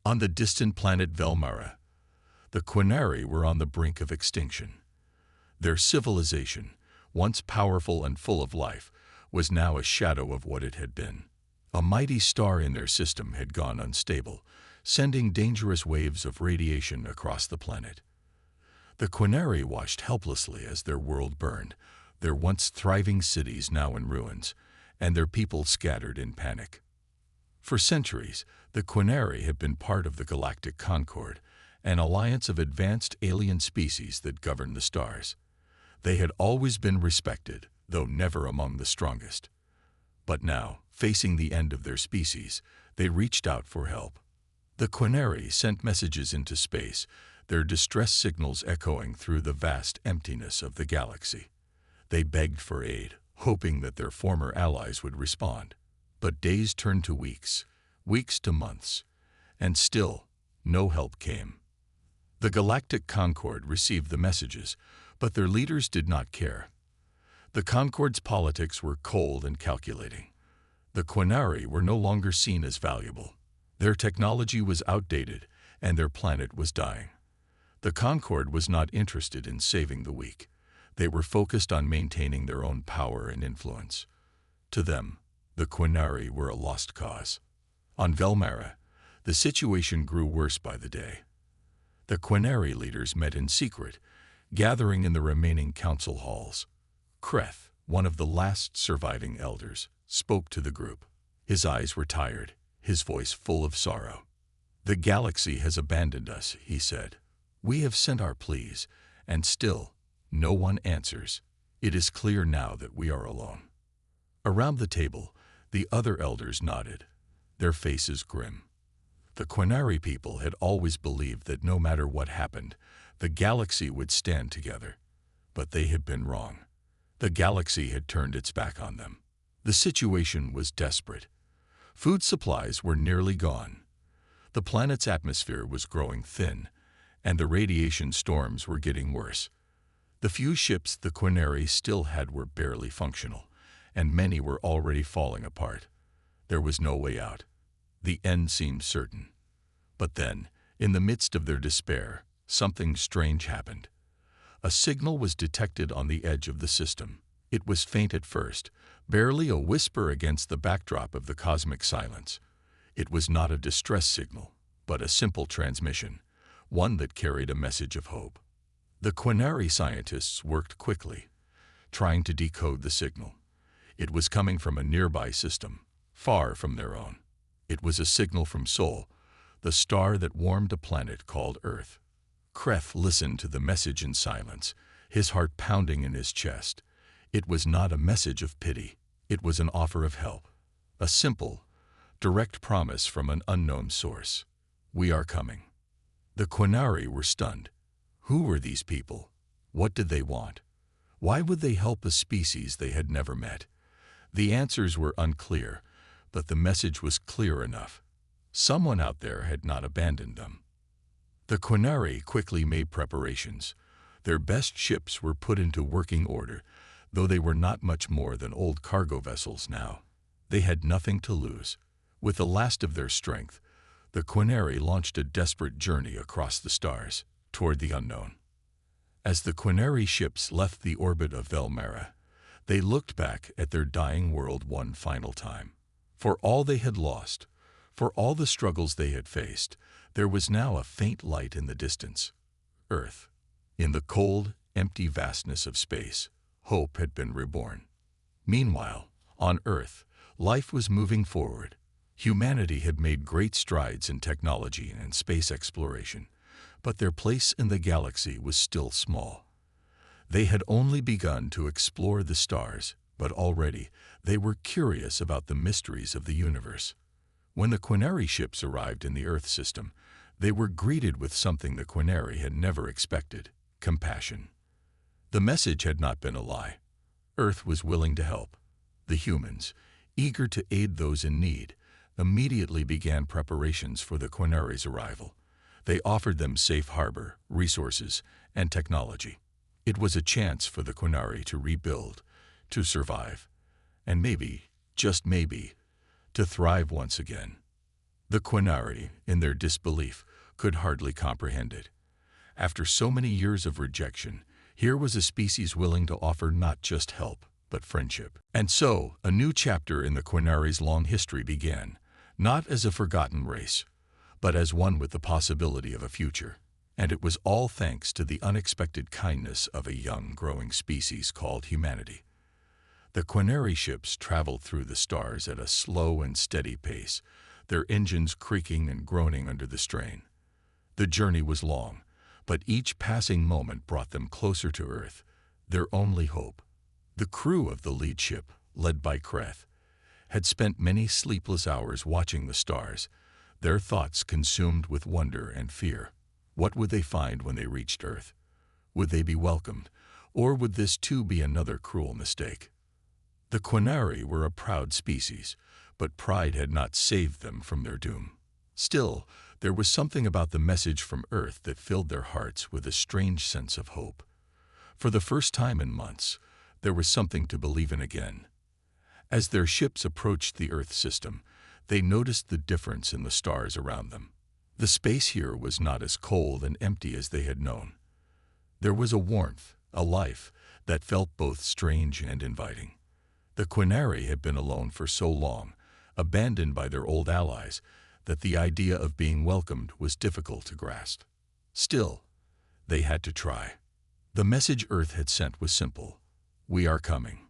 On the distant planet Velmara, the Quinari were on the brink of extinction. Their civilization, once powerful and full of life, was now a shadow of what it had been. A mighty star in their system had gone unstable, sending dangerous waves of radiation across the planet. The Quinari watched helplessly as their world burned, their once thriving cities now in ruins, and their people scattered in panic. For centuries, the Quinari had been part of the Galactic Concord, an alliance of advanced alien species that governed the stars. They had always been respected, though never among the strongest. But now, facing the end of their species, they reached out for help. The Quinari sent messages into space, their distress signals echoing through the vast emptiness of the galaxy. They begged for aid, hoping that their former allies would respond. But days turned to weeks, weeks to months, and still, no help came. The Galactic Concord received the messages, but their leaders did not care. The Concord's politics were cold and calculating. The Quinari were no longer seen as valuable. Their technology was outdated, and their planet was dying. The Concord was not interested in saving the weak. They were focused on maintaining their own power and influence. To them, the Quinari were a lost cause. On Velmara, the situation grew worse by the day. The Quinari leaders met in secret, gathering in the remaining council halls. Kreth, one of the last surviving elders, spoke to the group. His eyes were tired, his voice full of sorrow. "The galaxy has abandoned us," he said. "We have sent our pleas, and still, no one answers. It is clear now that we are alone." Around the table, the other elders nodded, their faces grim. The Quinari people had always believed that no matter what happened, the galaxy would stand together. But they had been wrong. The galaxy had turned its back on them. The situation was desperate. Food supplies were nearly gone. The planet's atmosphere was growing thin, and the radiation storms were getting worse. The few ships the Quinari still had were barely functional, and many were already falling apart. There was no way out. The end seemed certain. But then, in the midst of their despair, something strange happened. A signal was detected on the edge of the system. It was faint at first, barely a whisper against the backdrop of the cosmic silence. It was not a distress signal, but a simple transmission, one that carried a message of hope. The Quinari scientists worked quickly, trying to decode the signal. It was coming from a nearby system, far from their own. It was a signal from Sol, the star that warmed a planet called Earth. Kreth listened to the message in silence, his heart pounding in his chest. It was not a message of pity. It was an offer of help. A simple, direct promise from an unknown source. "We are coming." The Quinari were stunned. Who were these people? What did they want? Why would they help a species they had never met? The answers were unclear, but the message was clear enough. Someone out there had not abandoned them. The Quinari quickly made preparations. Their best ships were put into working order, though they were not much more than old cargo vessels now. They had nothing to lose. With the last of their strength, the Quinari launched a desperate journey across the stars, toward the unknown. As the Quinari ships left the orbit of Velmara, they looked back at their dying world one final time. For all they had lost, for all the struggles they had faced, there was now a faint light in the distance. Earth. In the cold, empty vastness of space, hope had been reborn. Meanwhile, on Earth, life was moving forward. Humanity had made great strides in technology and space exploration, but their place in the galaxy was still small. They had only begun to explore the stars, but already they were curious about the mysteries of the universe. When the Quinari ships arrived in the Earth system, they were greeted with something the Quinari had never expected: compassion. The message had not been a lie. Earth was willing to help. The humans, eager to aid those in need, immediately began preparations for the Quinari's arrival. They offered them safe harbor, resources, and technology. It was a chance for the Quinari to rebuild, to survive, and maybe, just maybe, to thrive once again. The Quinari, in their disbelief, could hardly comprehend it. After so many years of rejection, here was a species willing to offer not just help, but friendship. And so, a new chapter in the Quinari's long history began, not as a forgotten race, but as one with the possibility of a future. And it was all thanks to the unexpected kindness of a young, growing species called humanity. The Quinari ships traveled through the stars at a slow and steady pace, their engines creaking and groaning under the strain. The journey was long, but each passing moment brought them closer to Earth, their only hope. The crew of the lead ship, led by Kreth, had spent many sleepless hours watching the stars, their thoughts consumed with wonder and fear. What would they find when they reached Earth? Would they be welcomed, or would this too be another cruel mistake? The Quinari were a proud species, but pride had not saved them from their doom. Still, there was something about the message from Earth that filled their hearts with a strange sense of hope. For the first time in months, there was something to believe in again. As their ships approached the Earth system, they noticed the difference in the stars around them. The space here was not as cold and empty as they had known. There was a warmth, a life, that felt both strange and inviting. The Quinari had been alone for so long, abandoned by their old allies, that the idea of being welcomed was difficult to grasp. Still, they had to try. The message Earth had sent was simple: "We are coming."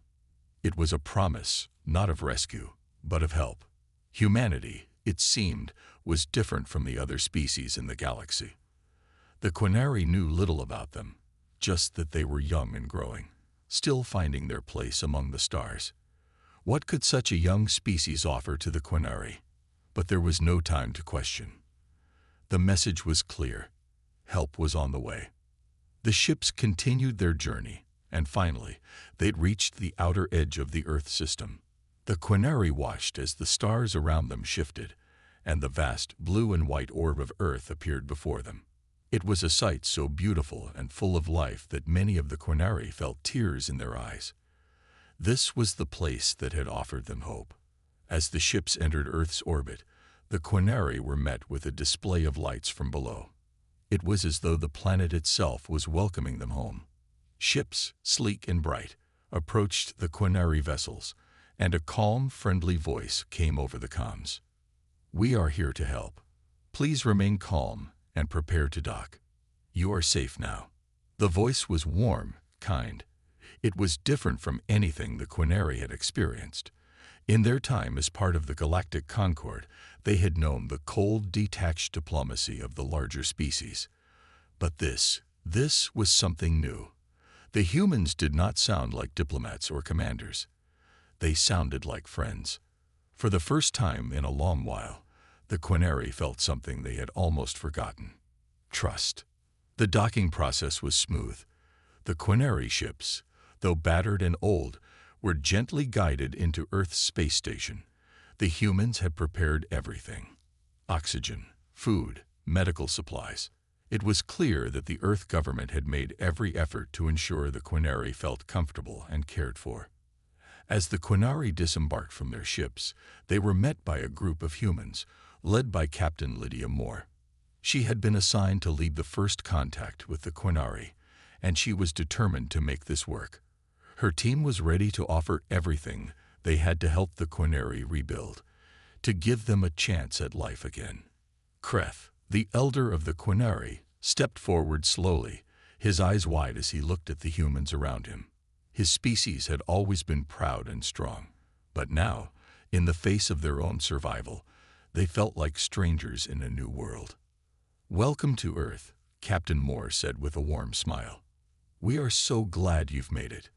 It was a promise, not of rescue, but of help. Humanity, it seemed, was different from the other species in the galaxy. The Quinari knew little about them, just that they were young and growing, still finding their place among the stars. What could such a young species offer to the Quinari? But there was no time to question. The message was clear. Help was on the way. The ships continued their journey, and finally, they'd reached the outer edge of the Earth system. The Quinari watched as the stars around them shifted, and the vast blue and white orb of Earth appeared before them. It was a sight so beautiful and full of life that many of the Quinari felt tears in their eyes. This was the place that had offered them hope. As the ships entered Earth's orbit, the Quinari were met with a display of lights from below. It was as though the planet itself was welcoming them home. Ships, sleek and bright, approached the Quinari vessels, and a calm, friendly voice came over the comms. "We are here to help. Please remain calm and prepare to dock. You are safe now." The voice was warm, kind. It was different from anything the Quinari had experienced. In their time as part of the Galactic Concord, they had known the cold, detached diplomacy of the larger species. But this was something new. The humans did not sound like diplomats or commanders. They sounded like friends. For the first time in a long while, the Quinari felt something they had almost forgotten: trust. The docking process was smooth. The Quinari ships, though battered and old, were gently guided into Earth's space station. The humans had prepared everything: oxygen, food, medical supplies. It was clear that the Earth government had made every effort to ensure the Quinari felt comfortable and cared for. As the Quinari disembarked from their ships, they were met by a group of humans, led by Captain Lydia Moore. She had been assigned to lead the first contact with the Quinari, and she was determined to make this work. Her team was ready to offer everything they had to help the Quinari rebuild, to give them a chance at life again. Kreth, the elder of the Quinari, stepped forward slowly, his eyes wide as he looked at the humans around him. His species had always been proud and strong, but now, in the face of their own survival, they felt like strangers in a new world. "Welcome to Earth," Captain Moore said with a warm smile. "We are so glad you've made it."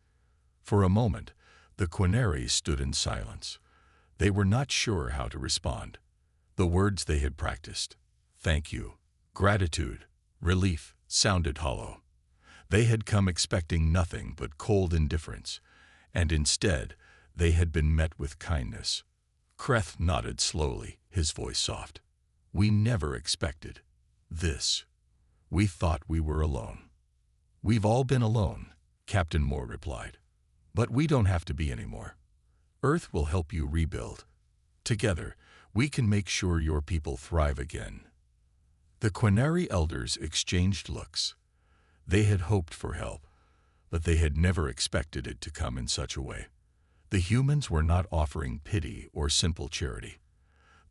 For a moment, the Quinari stood in silence. They were not sure how to respond. The words they had practiced, thank you, gratitude, relief, sounded hollow. They had come expecting nothing but cold indifference, and instead they had been met with kindness. Kreth nodded slowly, his voice soft. "We never expected this. We thought we were alone." "We've all been alone," Captain Moore replied. "But we don't have to be anymore. Earth will help you rebuild. Together, We can make sure your people thrive again." The Quinari elders exchanged looks. They had hoped for help, but they had never expected it to come in such a way. The humans were not offering pity or simple charity.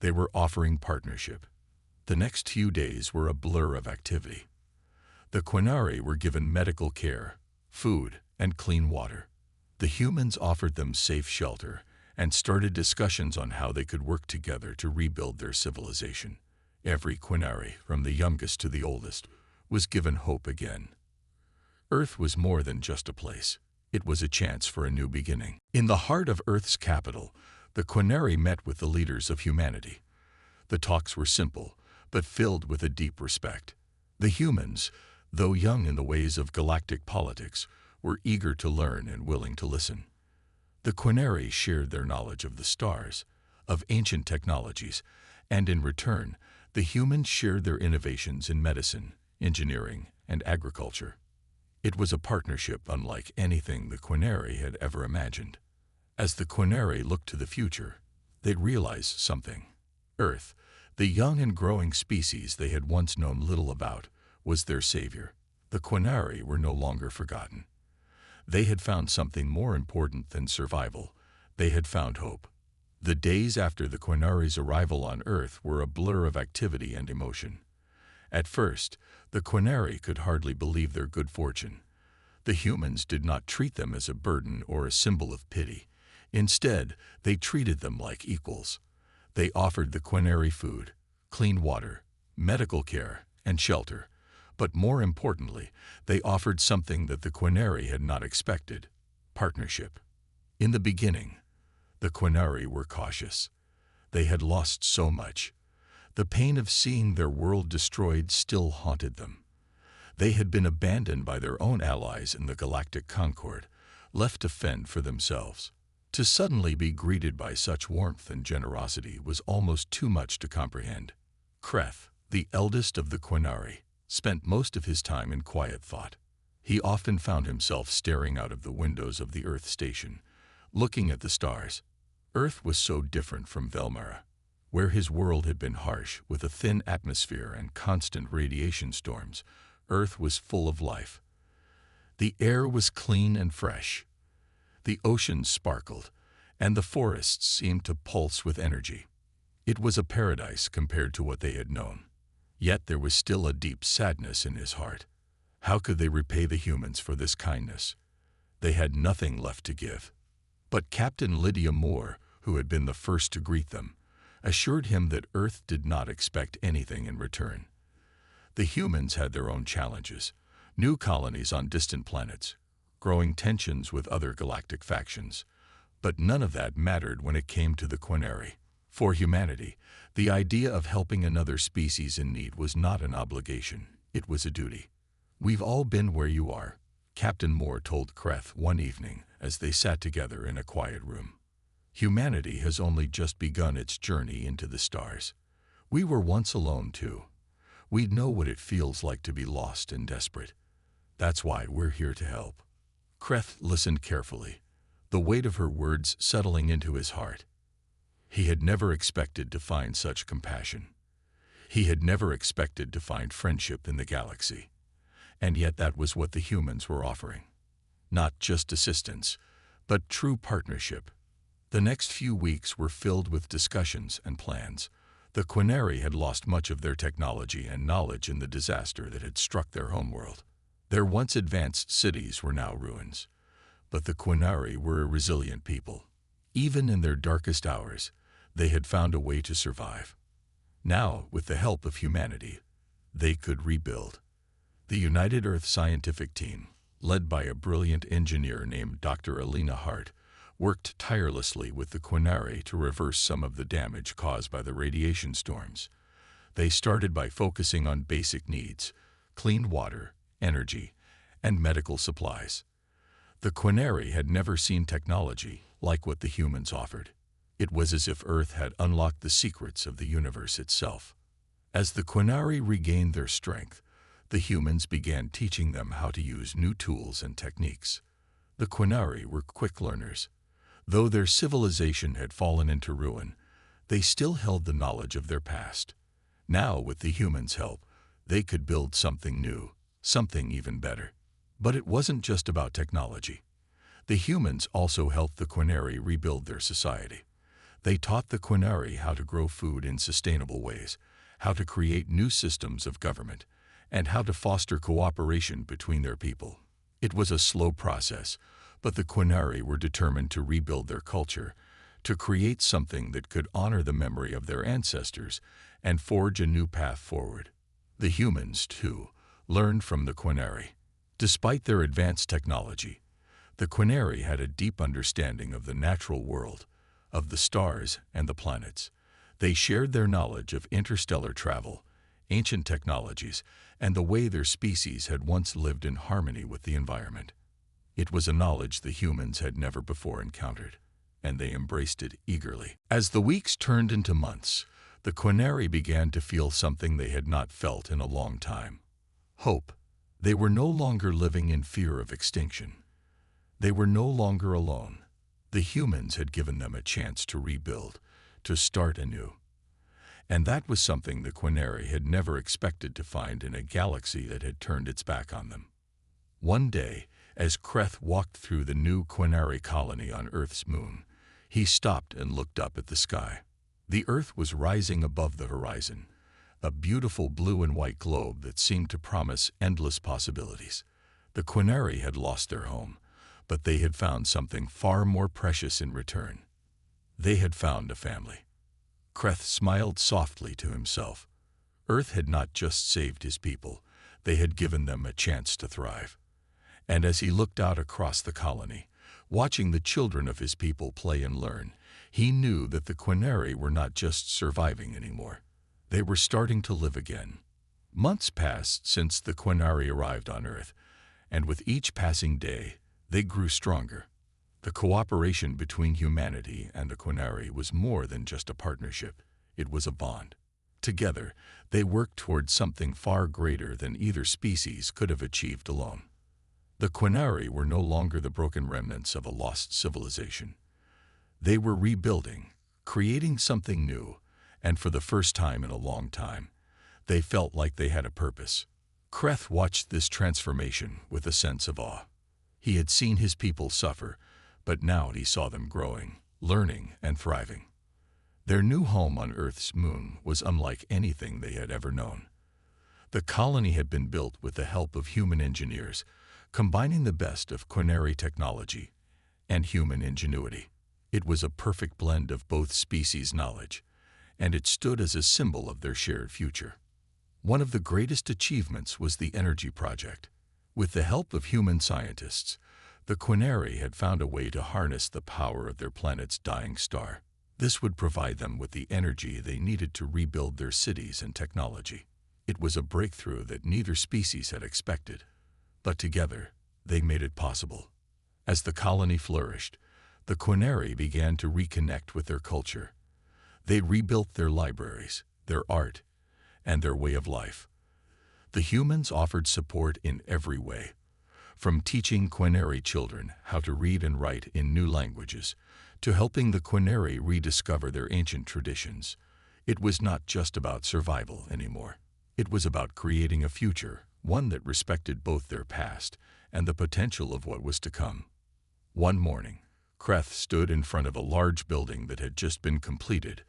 They were offering partnership. The next few days were a blur of activity. The Quinari were given medical care, food, and clean water. The humans offered them safe shelter and started discussions on how they could work together to rebuild their civilization. Every Quinari, from the youngest to the oldest, was given hope again. Earth was more than just a place. It was a chance for a new beginning. In the heart of Earth's capital, the Quinari met with the leaders of humanity. The talks were simple, but filled with a deep respect. The humans, though young in the ways of galactic politics, were eager to learn and willing to listen. The Quinari shared their knowledge of the stars, of ancient technologies, and in return, the humans shared their innovations in medicine, engineering, and agriculture. It was a partnership unlike anything the Quinari had ever imagined. As the Quinari looked to the future, they realized something. Earth, the young and growing species they had once known little about, was their savior. The Quinari were no longer forgotten. They had found something more important than survival. They had found hope. The days after the Quinari's arrival on Earth were a blur of activity and emotion. At first, the Quinari could hardly believe their good fortune. The humans did not treat them as a burden or a symbol of pity. Instead, they treated them like equals. They offered the Quinari food, clean water, medical care, and shelter. But more importantly, they offered something that the Quinari had not expected: partnership. In the beginning, the Quinari were cautious. They had lost so much. The pain of seeing their world destroyed still haunted them. They had been abandoned by their own allies in the galactic concord, left to fend for themselves. To suddenly be greeted by such warmth and generosity was almost too much to comprehend. Kreth, the eldest of the Quinari, spent most of his time in quiet thought. He often found himself staring out of the windows of the Earth station, looking at the stars. Earth was so different from Velmara, where his world had been harsh with a thin atmosphere and constant radiation storms. Earth was full of life. The air was clean and fresh. The oceans sparkled, and the forests seemed to pulse with energy. It was a paradise compared to what they had known. Yet there was still a deep sadness in his heart. How could they repay the humans for this kindness? They had nothing left to give. But Captain Lydia Moore, who had been the first to greet them, assured him that Earth did not expect anything in return. The humans had their own challenges: new colonies on distant planets, growing tensions with other galactic factions. But none of that mattered when it came to the Quinari. For humanity, the idea of helping another species in need was not an obligation, it was a duty. "We've all been where you are," Captain Moore told Kreth one evening as they sat together in a quiet room. "Humanity has only just begun its journey into the stars. We were once alone too. We know what it feels like to be lost and desperate. That's why we're here to help." Kreth listened carefully, the weight of her words settling into his heart. He had never expected to find such compassion. He had never expected to find friendship in the galaxy. And yet that was what the humans were offering. Not just assistance, but true partnership. The next few weeks were filled with discussions and plans. The Quinari had lost much of their technology and knowledge in the disaster that had struck their homeworld. Their once advanced cities were now ruins. But the Quinari were a resilient people. Even in their darkest hours, they had found a way to survive. Now, with the help of humanity, they could rebuild. The United Earth scientific team, led by a brilliant engineer named Dr. Alina Hart, worked tirelessly with the Quinari to reverse some of the damage caused by the radiation storms. They started by focusing on basic needs: clean water, energy, and medical supplies. The Quinari had never seen technology like what the humans offered. It was as if Earth had unlocked the secrets of the universe itself. As the Quinari regained their strength, the humans began teaching them how to use new tools and techniques. The Quinari were quick learners. Though their civilization had fallen into ruin, They still held the knowledge of their past. Now, with the humans' help, they could build something new, something even better. But it wasn't just about technology. The humans also helped the Quinari rebuild their society. They taught the Quinari how to grow food in sustainable ways, how to create new systems of government, and how to foster cooperation between their people. It was a slow process, but the Quinari were determined to rebuild their culture, to create something that could honor the memory of their ancestors and forge a new path forward. The humans, too, learned from the Quinari. Despite their advanced technology, the Quinari had a deep understanding of the natural world, of the stars and the planets. They shared their knowledge of interstellar travel, ancient technologies, and the way their species had once lived in harmony with the environment. It was a knowledge the humans had never before encountered, and they embraced it eagerly. As the weeks turned into months, the Quinari began to feel something they had not felt in a long time: hope. They were no longer living in fear of extinction. They were no longer alone. The humans had given them a chance to rebuild, to start anew. And that was something the Quinari had never expected to find in a galaxy that had turned its back on them. One day, as Kreth walked through the new Quinari colony on Earth's moon, he stopped and looked up at the sky. The Earth was rising above the horizon, a beautiful blue and white globe that seemed to promise endless possibilities. The Quinari had lost their home, but they had found something far more precious in return. They had found a family. Kreth smiled softly to himself. Earth had not just saved his people, they had given them a chance to thrive. And as he looked out across the colony, watching the children of his people play and learn, he knew that the Quinari were not just surviving anymore. They were starting to live again. Months passed since the Quinari arrived on Earth, and with each passing day, they grew stronger. The cooperation between humanity and the Quinari was more than just a partnership. It was a bond. Together, they worked towards something far greater than either species could have achieved alone. The Quinari were no longer the broken remnants of a lost civilization. They were rebuilding, creating something new, and for the first time in a long time, they felt like they had a purpose. Kreth watched this transformation with a sense of awe. He had seen his people suffer, but now he saw them growing, learning, and thriving. Their new home on Earth's moon was unlike anything they had ever known. The colony had been built with the help of human engineers, combining the best of Quinari technology and human ingenuity. It was a perfect blend of both species' knowledge, and it stood as a symbol of their shared future. One of the greatest achievements was the energy project. With the help of human scientists, the Quinari had found a way to harness the power of their planet's dying star. This would provide them with the energy they needed to rebuild their cities and technology. It was a breakthrough that neither species had expected, but together they made it possible. As the colony flourished, the Quinari began to reconnect with their culture. They rebuilt their libraries, their art, and their way of life. The humans offered support in every way, from teaching Quinari children how to read and write in new languages, to helping the Quinari rediscover their ancient traditions. It was not just about survival anymore. It was about creating a future, one that respected both their past and the potential of what was to come. One morning, Kreth stood in front of a large building that had just been completed,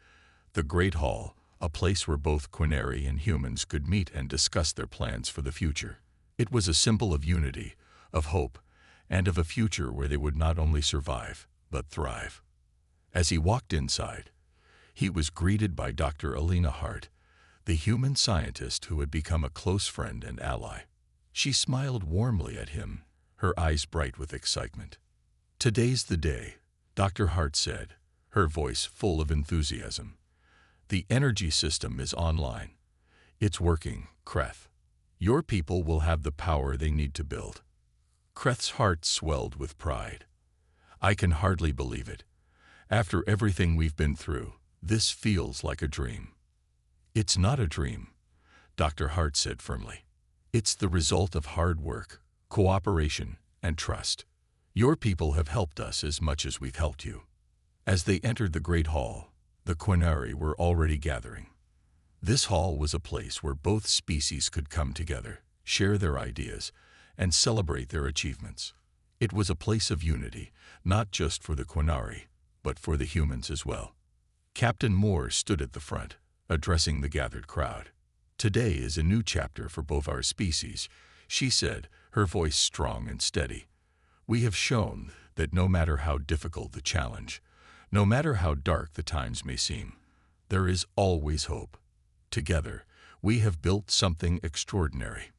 the Great Hall, a place where both Quinari and humans could meet and discuss their plans for the future. It was a symbol of unity, of hope, and of a future where they would not only survive, but thrive. As he walked inside, he was greeted by Dr. Alina Hart, the human scientist who had become a close friend and ally. She smiled warmly at him, her eyes bright with excitement. "Today's the day," Dr. Hart said, her voice full of enthusiasm. "The energy system is online. It's working, Kreth. Your people will have the power they need to build." Kreth's heart swelled with pride. "I can hardly believe it. After everything we've been through, this feels like a dream." "It's not a dream," Dr. Hart said firmly. "It's the result of hard work, cooperation, and trust. Your people have helped us as much as we've helped you." As they entered the Great Hall, The Quinari were already gathering. This hall was a place where both species could come together, share their ideas, and celebrate their achievements. It was a place of unity, not just for the Quinari, but for the humans as well. Captain Moore stood at the front, addressing the gathered crowd. "Today is a new chapter for both our species," she said, her voice strong and steady. "We have shown that no matter how difficult the challenge, no matter how dark the times may seem, there is always hope. Together, we have built something extraordinary.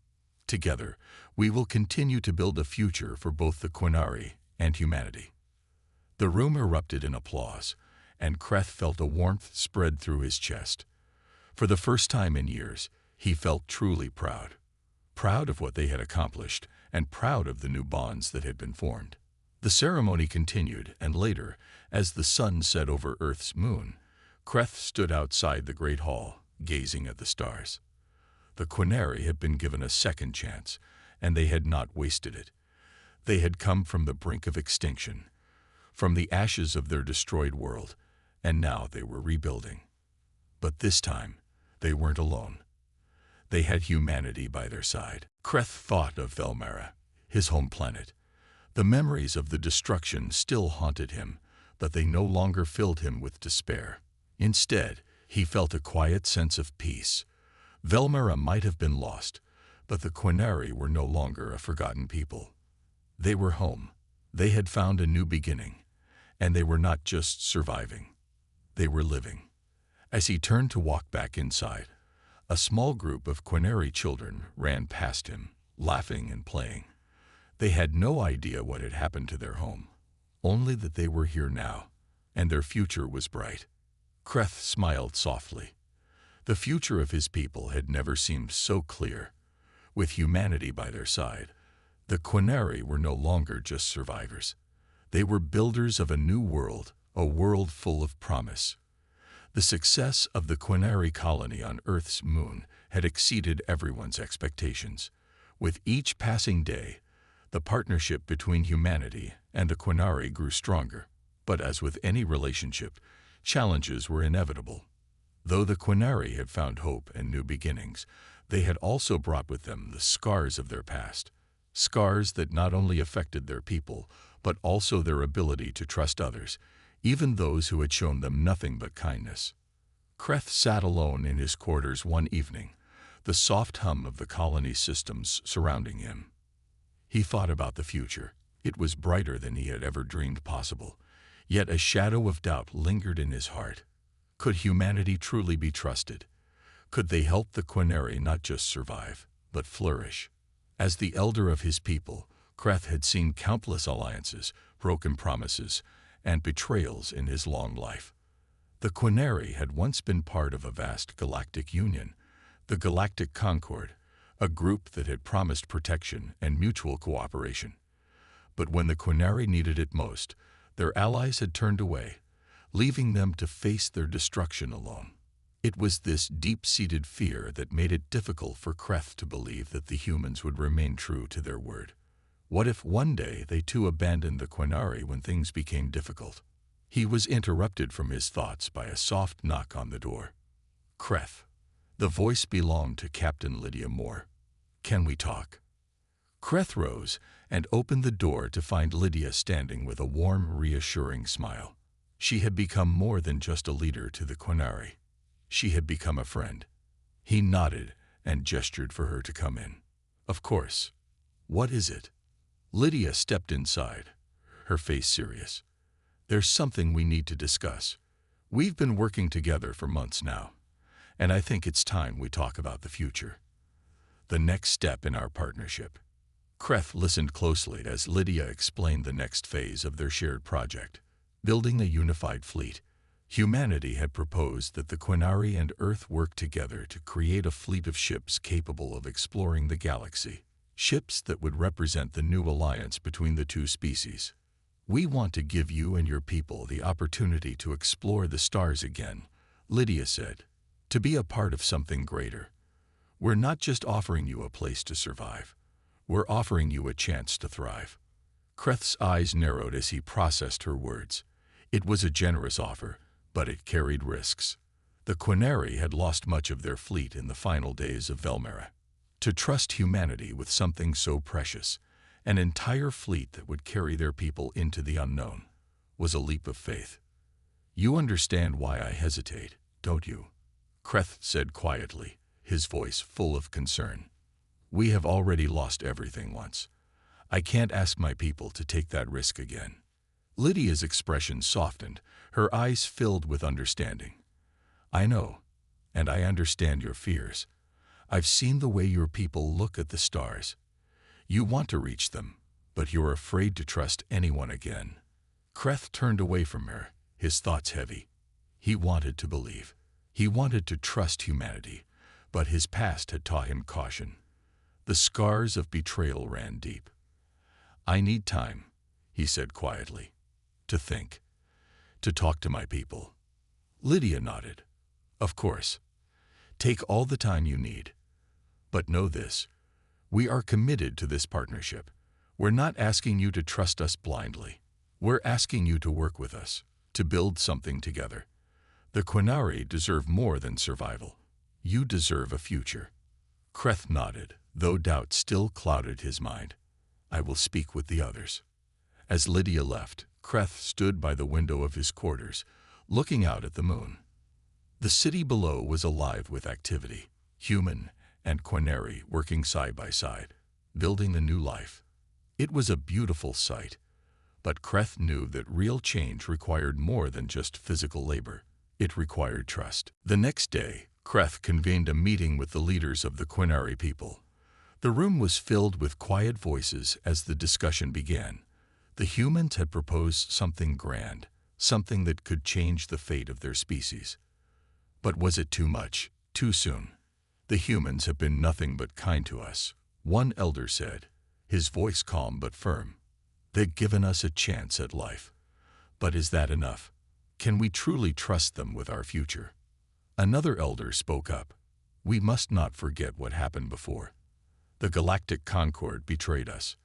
Together, we will continue to build a future for both the Quinari and humanity." The room erupted in applause, and Kreth felt a warmth spread through his chest. For the first time in years, he felt truly proud. Proud of what they had accomplished, and proud of the new bonds that had been formed. The ceremony continued, and later, as the sun set over Earth's moon, Kreth stood outside the great hall, gazing at the stars. The Quinari had been given a second chance, and they had not wasted it. They had come from the brink of extinction, from the ashes of their destroyed world, and now they were rebuilding. But this time, they weren't alone. They had humanity by their side. Kreth thought of Velmera, his home planet. The memories of the destruction still haunted him, but they no longer filled him with despair. Instead, he felt a quiet sense of peace. Velmera might have been lost, but the Quinari were no longer a forgotten people. They were home. They had found a new beginning, and they were not just surviving. They were living. As he turned to walk back inside, a small group of Quinari children ran past him, laughing and playing. They had no idea what had happened to their home, only that they were here now, and their future was bright. Kreth smiled softly. The future of his people had never seemed so clear. With humanity by their side, the Quinari were no longer just survivors. They were builders of a new world, a world full of promise. The success of the Quinari colony on Earth's moon had exceeded everyone's expectations. With each passing day, the partnership between humanity and the Quinari grew stronger. But as with any relationship, challenges were inevitable. Though the Quinari had found hope and new beginnings, they had also brought with them the scars of their past. Scars that not only affected their people, but also their ability to trust others, even those who had shown them nothing but kindness. Kreth sat alone in his quarters one evening, the soft hum of the colony's systems surrounding him. He thought about the future. It was brighter than he had ever dreamed possible, yet a shadow of doubt lingered in his heart. Could humanity truly be trusted? Could they help the Quinari not just survive, but flourish? As the elder of his people, Kreth had seen countless alliances, broken promises, and betrayals in his long life. The Quinari had once been part of a vast galactic union, the Galactic Concord, a group that had promised protection and mutual cooperation. But when the Quinari needed it most, their allies had turned away, leaving them to face their destruction alone. It was this deep-seated fear that made it difficult for Kreth to believe that the humans would remain true to their word. What if one day they too abandoned the Quinari when things became difficult? He was interrupted from his thoughts by a soft knock on the door. "Kreth." The voice belonged to Captain Lydia Moore. "Can we talk?" Kreth rose and opened the door to find Lydia standing with a warm, reassuring smile. She had become more than just a leader to the Quinari. She had become a friend. He nodded and gestured for her to come in. "Of course. What is it?" Lydia stepped inside, her face serious. "There's something we need to discuss. We've been working together for months now, and I think it's time we talk about the future. The next step in our partnership." Kreth listened closely as Lydia explained the next phase of their shared project, building a unified fleet. Humanity had proposed that the Quinari and Earth work together to create a fleet of ships capable of exploring the galaxy, ships that would represent the new alliance between the two species. "We want to give you and your people the opportunity to explore the stars again," Lydia said, "to be a part of something greater. We're not just offering you a place to survive. We're offering you a chance to thrive." Kreth's eyes narrowed as he processed her words. It was a generous offer, but it carried risks. The Quinari had lost much of their fleet in the final days of Velmera. To trust humanity with something so precious, an entire fleet that would carry their people into the unknown, was a leap of faith. "You understand why I hesitate, don't you?" Kreth said quietly, his voice full of concern. "We have already lost everything once. I can't ask my people to take that risk again." Lydia's expression softened, her eyes filled with understanding. "I know, and I understand your fears. I've seen the way your people look at the stars. You want to reach them, but you're afraid to trust anyone again." Kreth turned away from her, his thoughts heavy. He wanted to believe. He wanted to trust humanity, but his past had taught him caution. The scars of betrayal ran deep. "I need time," he said quietly, "to think, to talk to my people." Lydia nodded. "Of course. Take all the time you need. But know this, we are committed to this partnership. We're not asking you to trust us blindly. We're asking you to work with us, to build something together. The Quinari deserve more than survival. You deserve a future." Kreth nodded, though doubt still clouded his mind. "I will speak with the others." As Lydia left, Kreth stood by the window of his quarters, looking out at the moon. The city below was alive with activity, human and Quinari working side by side, building the new life. It was a beautiful sight, but Kreth knew that real change required more than just physical labor. It required trust. The next day, Kreth convened a meeting with the leaders of the Quinari people. The room was filled with quiet voices as the discussion began. The humans had proposed something grand, something that could change the fate of their species. But was it too much, too soon? "The humans have been nothing but kind to us," one elder said, his voice calm but firm. "They've given us a chance at life. But is that enough? Can we truly trust them with our future?" Another elder spoke up. "We must not forget what happened before. The Galactic Concord betrayed us.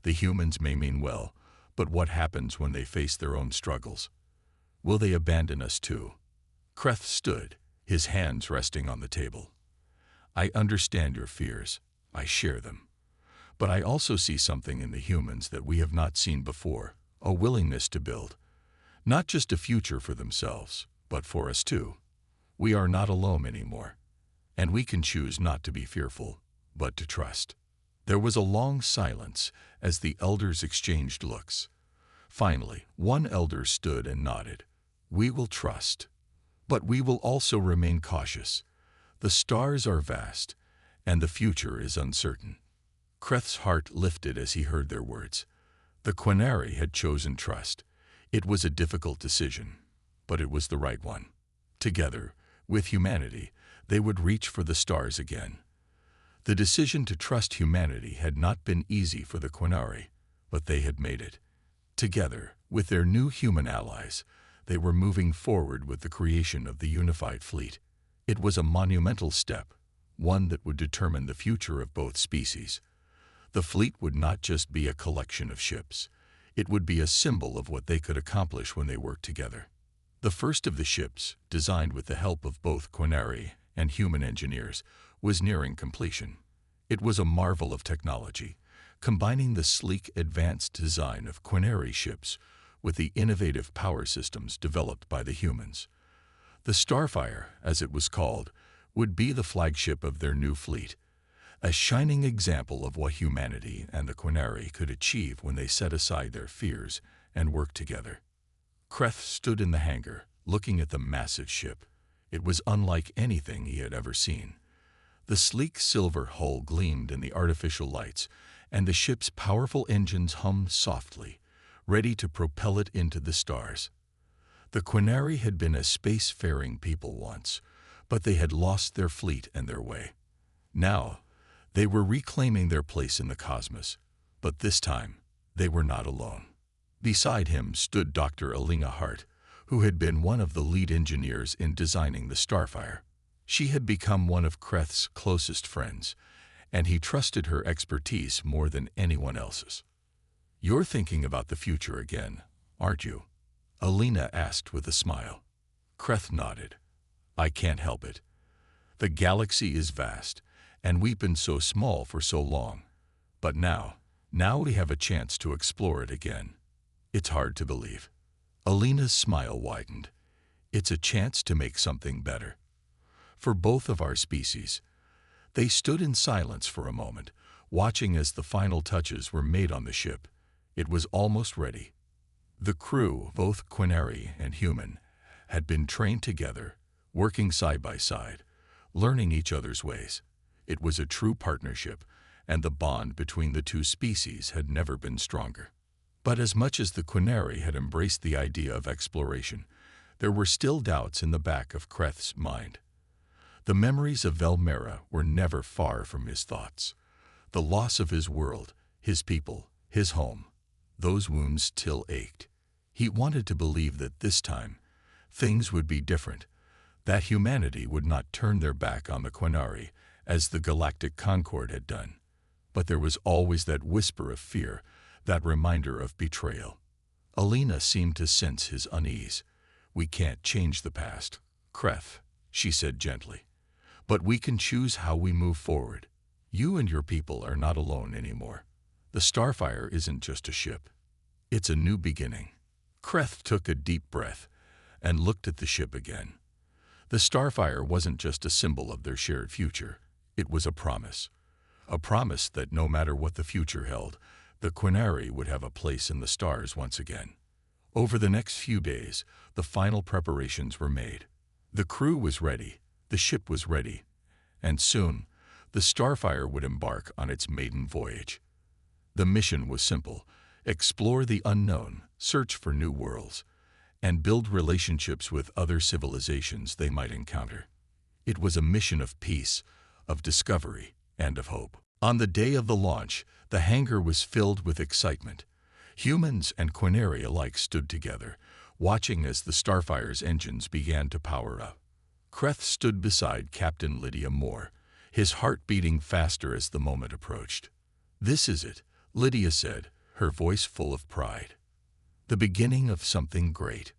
The humans may mean well, but what happens when they face their own struggles? Will they abandon us too?" Kreth stood, his hands resting on the table. "I understand your fears. I share them. But I also see something in the humans that we have not seen before, a willingness to build. Not just a future for themselves, but for us too. We are not alone anymore. And we can choose not to be fearful, but to trust." There was a long silence as the elders exchanged looks. Finally, one elder stood and nodded. "We will trust. But we will also remain cautious. The stars are vast, and the future is uncertain." Kreth's heart lifted as he heard their words. The Quinari had chosen trust. It was a difficult decision, but it was the right one. Together, with humanity, they would reach for the stars again. The decision to trust humanity had not been easy for the Quinari, but they had made it. Together, with their new human allies, they were moving forward with the creation of the unified fleet. It was a monumental step, one that would determine the future of both species. The fleet would not just be a collection of ships. It would be a symbol of what they could accomplish when they worked together. The first of the ships, designed with the help of both Quinari and human engineers, was nearing completion. It was a marvel of technology, combining the sleek, advanced design of Quinari ships with the innovative power systems developed by the humans. The Starfire, as it was called, would be the flagship of their new fleet, a shining example of what humanity and the Quinari could achieve when they set aside their fears and worked together. Kreth stood in the hangar, looking at the massive ship. It was unlike anything he had ever seen. The sleek silver hull gleamed in the artificial lights, and the ship's powerful engines hummed softly, ready to propel it into the stars. The Quinari had been a space-faring people once, but they had lost their fleet and their way. Now, they were reclaiming their place in the cosmos, but this time, they were not alone. Beside him stood Dr. Alina Hart, who had been one of the lead engineers in designing the Starfire. She had become one of Kreth's closest friends, and he trusted her expertise more than anyone else's. "You're thinking about the future again, aren't you?" Alina asked with a smile. Kreth nodded. I can't help it. The galaxy is vast, and we've been so small for so long. But now we have a chance to explore it again. It's hard to believe. Alina's smile widened. It's a chance to make something better. For both of our species. They stood in silence for a moment, watching as the final touches were made on the ship. It was almost ready. The crew, both Quinari and human, had been trained together, working side by side, learning each other's ways. It was a true partnership, and the bond between the two species had never been stronger. But as much as the Quinari had embraced the idea of exploration, there were still doubts in the back of Kreth's mind. The memories of Velmera were never far from his thoughts. The loss of his world, his people, his home, those wounds still ached. He wanted to believe that this time, things would be different, that humanity would not turn their back on the Quinari as the Galactic Concord had done. But there was always that whisper of fear, that reminder of betrayal. Alina seemed to sense his unease. We can't change the past, Kreth, she said gently. But we can choose how we move forward. You and your people are not alone anymore. The Starfire isn't just a ship. It's a new beginning. Kreth took a deep breath and looked at the ship again. The Starfire wasn't just a symbol of their shared future. It was a promise that no matter what the future held, the Quinari would have a place in the stars once again. Over the next few days, the final preparations were made. The crew was ready, the ship was ready, and soon, the Starfire would embark on its maiden voyage. The mission was simple: explore the unknown, search for new worlds, and build relationships with other civilizations they might encounter. It was a mission of peace, of discovery, and of hope. On the day of the launch, the hangar was filled with excitement. Humans and Quinari alike stood together, watching as the Starfire's engines began to power up. Kreth stood beside Captain Lydia Moore, his heart beating faster as the moment approached. This is it, Lydia said, her voice full of pride. The beginning of something great.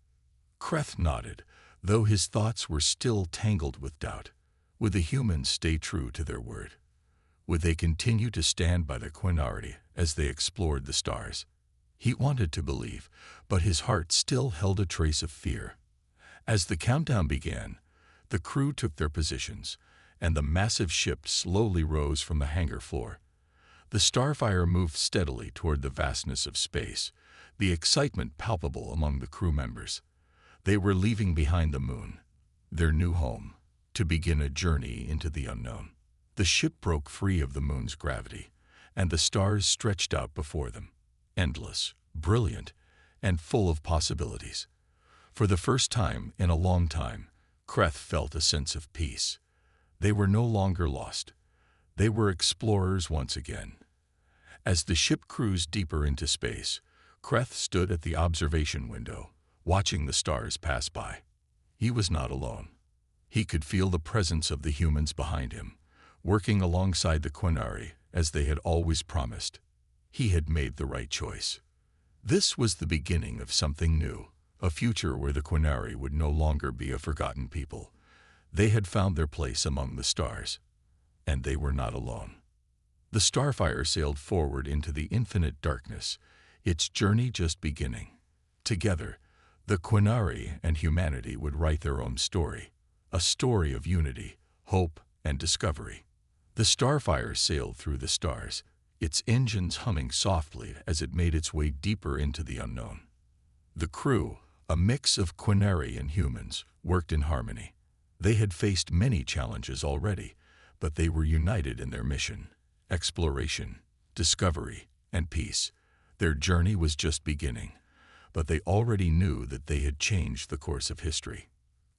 Kreth nodded, though his thoughts were still tangled with doubt. Would the humans stay true to their word? Would they continue to stand by the Quinari as they explored the stars? He wanted to believe, but his heart still held a trace of fear. As the countdown began, the crew took their positions, and the massive ship slowly rose from the hangar floor. The Starfire moved steadily toward the vastness of space, the excitement palpable among the crew members. They were leaving behind the moon, their new home, to begin a journey into the unknown. The ship broke free of the moon's gravity, and the stars stretched out before them, endless, brilliant, and full of possibilities. For the first time in a long time, Kreth felt a sense of peace. They were no longer lost. They were explorers once again. As the ship cruised deeper into space, Kreth stood at the observation window, watching the stars pass by. He was not alone. He could feel the presence of the humans behind him, working alongside the Quinari as they had always promised. He had made the right choice. This was the beginning of something new, a future where the Quinari would no longer be a forgotten people. They had found their place among the stars, and they were not alone. The Starfire sailed forward into the infinite darkness, its journey just beginning. Together, the Quinari and humanity would write their own story, a story of unity, hope, and discovery. The Starfire sailed through the stars, its engines humming softly as it made its way deeper into the unknown. The crew, a mix of Quinari and humans, worked in harmony. They had faced many challenges already, but they were united in their mission: exploration, discovery, and peace. Their journey was just beginning, but they already knew that they had changed the course of history.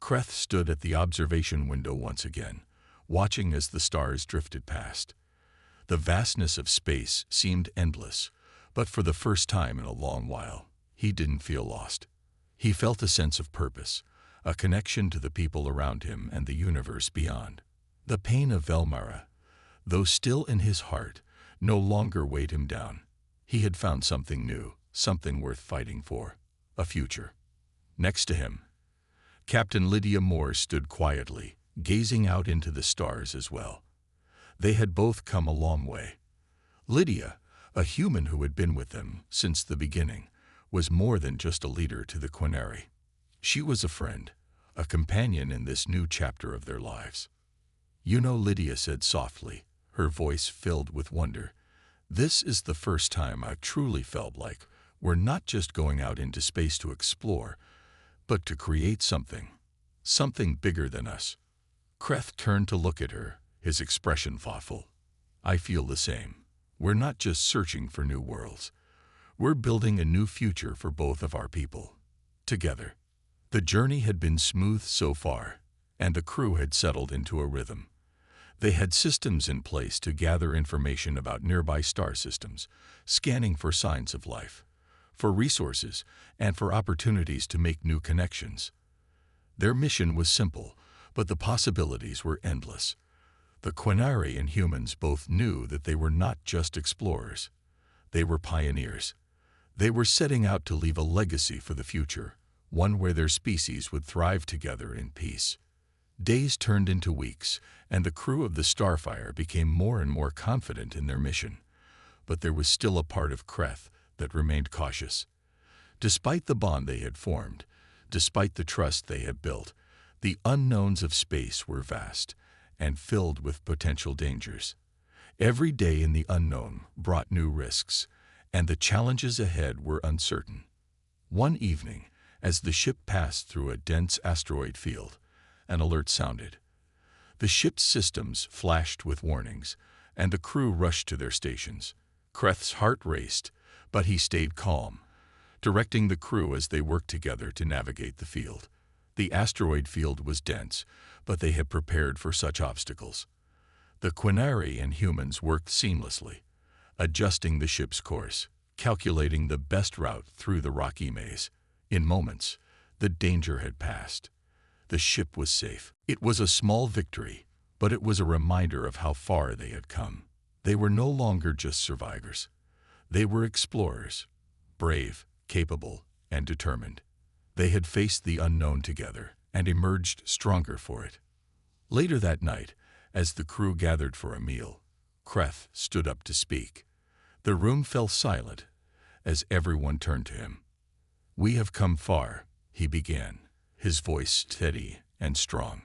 Kreth stood at the observation window once again, watching as the stars drifted past. The vastness of space seemed endless, but for the first time in a long while, he didn't feel lost. He felt a sense of purpose, a connection to the people around him and the universe beyond. The pain of Velmera, though still in his heart, no longer weighed him down. He had found something new, something worth fighting for, a future. Next to him, Captain Lydia Moore stood quietly, gazing out into the stars as well. They had both come a long way. Lydia, a human who had been with them since the beginning, was more than just a leader to the Quinari. She was a friend, a companion in this new chapter of their lives. "You know," Lydia said softly, her voice filled with wonder, "this is the first time I've truly felt like we're not just going out into space to explore, but to create something bigger than us." Kreth turned to look at her, his expression thoughtful. "I feel the same. We're not just searching for new worlds. We're building a new future for both of our people. Together." The journey had been smooth so far, and the crew had settled into a rhythm. They had systems in place to gather information about nearby star systems, scanning for signs of life, for resources, and for opportunities to make new connections. Their mission was simple, but the possibilities were endless. The Quinari and humans both knew that they were not just explorers. They were pioneers. They were setting out to leave a legacy for the future, one where their species would thrive together in peace. Days turned into weeks, and the crew of the Starfire became more and more confident in their mission. But there was still a part of Kreth that remained cautious. Despite the bond they had formed, despite the trust they had built, the unknowns of space were vast and filled with potential dangers. Every day in the unknown brought new risks, and the challenges ahead were uncertain. One evening, as the ship passed through a dense asteroid field, an alert sounded. The ship's systems flashed with warnings, and the crew rushed to their stations. Kreth's heart raced, but he stayed calm, directing the crew as they worked together to navigate the field. The asteroid field was dense, but they had prepared for such obstacles. The Quinari and humans worked seamlessly, adjusting the ship's course, calculating the best route through the rocky maze. In moments, the danger had passed. The ship was safe. It was a small victory, but it was a reminder of how far they had come. They were no longer just survivors. They were explorers, brave, capable, and determined. They had faced the unknown together and emerged stronger for it. Later that night, as the crew gathered for a meal, Kreth stood up to speak. The room fell silent as everyone turned to him. "We have come far," he began, his voice steady and strong.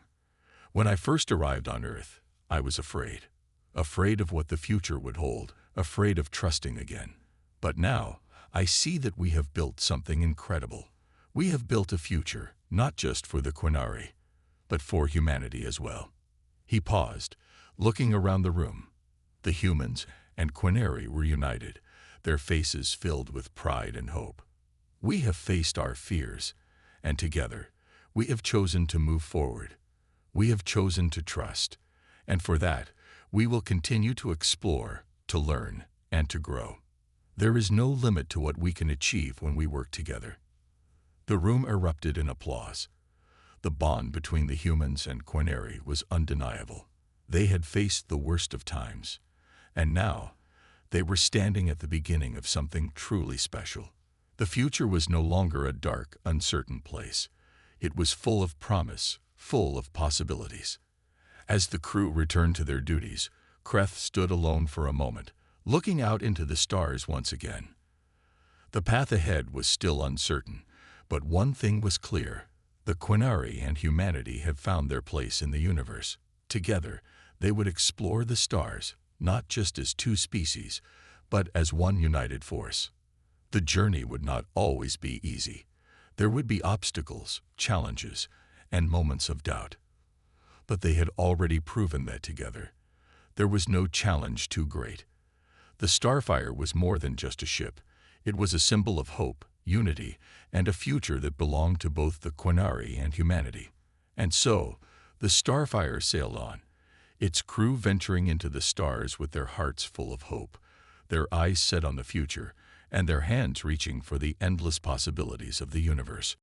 "When I first arrived on Earth, I was afraid of what the future would hold, afraid of trusting again. But now, I see that we have built something incredible. We have built a future, not just for the Quinari, but for humanity as well." He paused, looking around the room. The humans and Quinari were united, their faces filled with pride and hope. "We have faced our fears, and together, we have chosen to move forward. We have chosen to trust, and for that, we will continue to explore, to learn, and to grow. There is no limit to what we can achieve when we work together." The room erupted in applause. The bond between the humans and Quinari was undeniable. They had faced the worst of times, and now they were standing at the beginning of something truly special. The future was no longer a dark, uncertain place. It was full of promise, full of possibilities. As the crew returned to their duties, Kreth stood alone for a moment, looking out into the stars once again. The path ahead was still uncertain, but one thing was clear. The Quinari and humanity had found their place in the universe. Together, they would explore the stars, not just as two species, but as one united force. The journey would not always be easy. There would be obstacles, challenges, and moments of doubt. But they had already proven that together. There was no challenge too great. The Starfire was more than just a ship. It was a symbol of hope, unity, and a future that belonged to both the Quinari and humanity. And so, the Starfire sailed on, its crew venturing into the stars with their hearts full of hope, their eyes set on the future, and their hands reaching for the endless possibilities of the universe.